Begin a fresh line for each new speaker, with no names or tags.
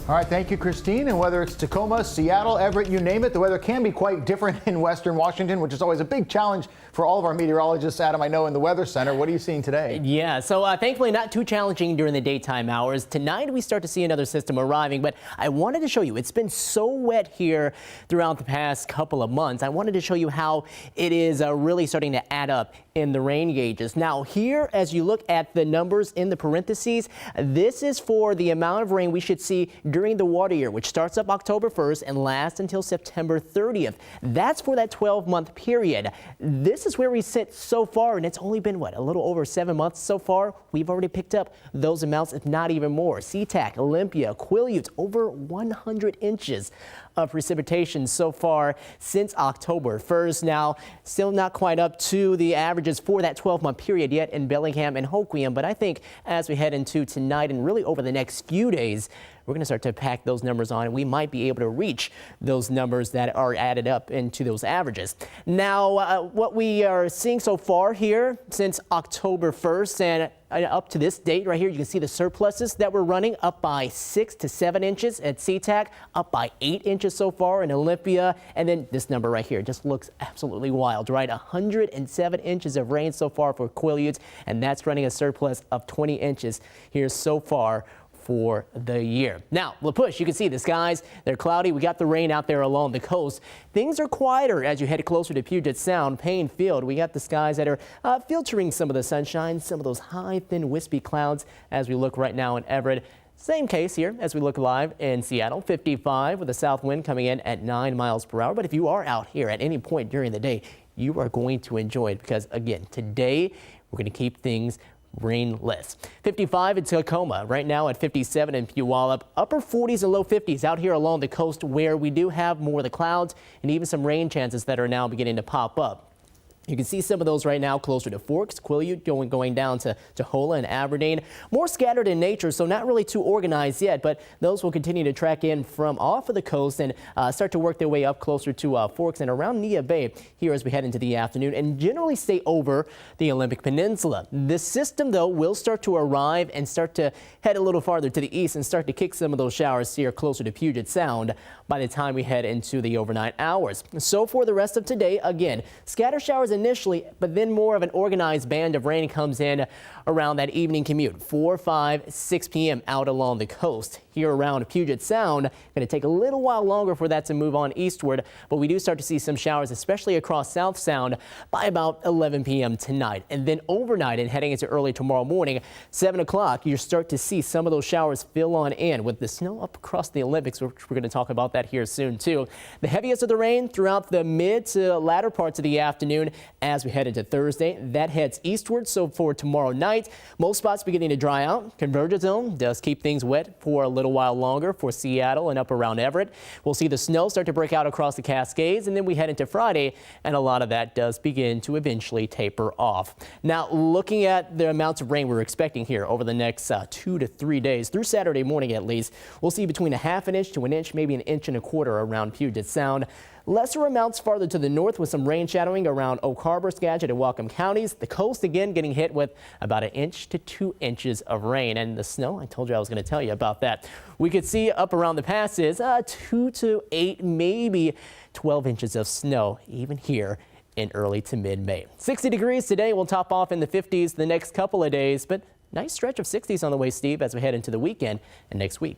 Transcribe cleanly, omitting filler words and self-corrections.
All right, thank you, Christine. And whether it's Tacoma, Seattle, Everett, you name it, the weather can be quite different in Western Washington, which is always a big challenge for all of our meteorologists. Adam, I know in the Weather Center, what are you seeing today?
Yeah, so thankfully not too challenging during the daytime hours. Tonight we start to see another system arriving, but I wanted to show you, it's been so wet here throughout the past couple of months. I wanted to show you how it is really starting to add up in the rain gauges. Now here, as you look at the numbers in the parentheses, this is for the amount of rain we should see during the water year, which starts up October 1st and lasts until September 30th. That's for that 12-month period. This is where we sit so far, and it's only been, what, a little over 7 months so far. We've already picked up those amounts, if not even more. SeaTac, Olympia, Quileute, over 100 inches of precipitation so far since October 1st. Now, still not quite up to the averages for that 12-month period yet in Bellingham and Hoquiam, but I think as we head into tonight and really over the next few days, we're going to start to pack those numbers on, and we might be able to reach those numbers that are added up into those averages. Now, what we are seeing so far here since October 1st and up to this date right here, you can see the surpluses that we're running up by 6 to 7 inches at SeaTac, up by 8 inches so far in Olympia, and then this number right here just looks absolutely wild, right? 107 inches of rain so far for Quileute, and that's running a surplus of 20 inches here so far for the year. Now, La Push, you can see the skies, they're cloudy. We got the rain out there along the coast. Things are quieter as you head closer to Puget Sound, Payne Field. We got the skies that are filtering some of the sunshine, some of those high, thin, wispy clouds as we look right now in Everett. Same case here as we look live in Seattle, 55 with a south wind coming in at 9 miles per hour. But if you are out here at any point during the day, you are going to enjoy it because, again, today we're going to keep things rainless. 55 in Tacoma, right now at 57 in Puyallup, upper 40s and low 50s out here along the coast where we do have more of the clouds and even some rain chances that are now beginning to pop up. You can see some of those right now closer to Forks, Quileute, going down to Tuhola and Aberdeen. More scattered in nature, so not really too organized yet, but those will continue to track in from off of the coast and start to work their way up closer to Forks and around Neah Bay here as we head into the afternoon and generally stay over the Olympic Peninsula. This system, though, will start to arrive and start to head a little farther to the east and start to kick some of those showers here closer to Puget Sound by the time we head into the overnight hours. So for the rest of today, again, scatter showers initially, but then more of an organized band of rain comes in around that evening commute, 4, 5, 6 p.m. out along the coast. Here around Puget Sound, going to take a little while longer for that to move on eastward, but we do start to see some showers, especially across South Sound by about 11 p.m. tonight. And then overnight and heading into early tomorrow morning, 7 o'clock, you start to see some of those showers fill on in with the snow up across the Olympics, which we're going to talk about that here soon too. The heaviest of the rain throughout the mid to latter parts of the afternoon as we head into Thursday. That heads eastward, so for tomorrow night, most spots beginning to dry out. Convergence zone does keep things wet for a little while longer for Seattle and up around Everett. We'll see the snow start to break out across the Cascades, and then we head into Friday, and a lot of that does begin to eventually taper off. Now, looking at the amounts of rain we're expecting here over the next 2 to 3 days, through Saturday morning at least, we'll see between a ½ inch to an inch, maybe an inch and a quarter around Puget Sound. Lesser amounts farther to the north with some rain shadowing around Oak Harbor, Skagit, and Whatcom counties. The coast again getting hit with about 1 inch to 2 inches of rain. And the snow, I told you I was going to tell you about that. We could see up around the passes 2 to 8, maybe 12 inches of snow, even here in early to mid-May. 60 degrees today. We'll top off in the 50s the next couple of days, but nice stretch of 60s on the way, Steve, as we head into the weekend and next week.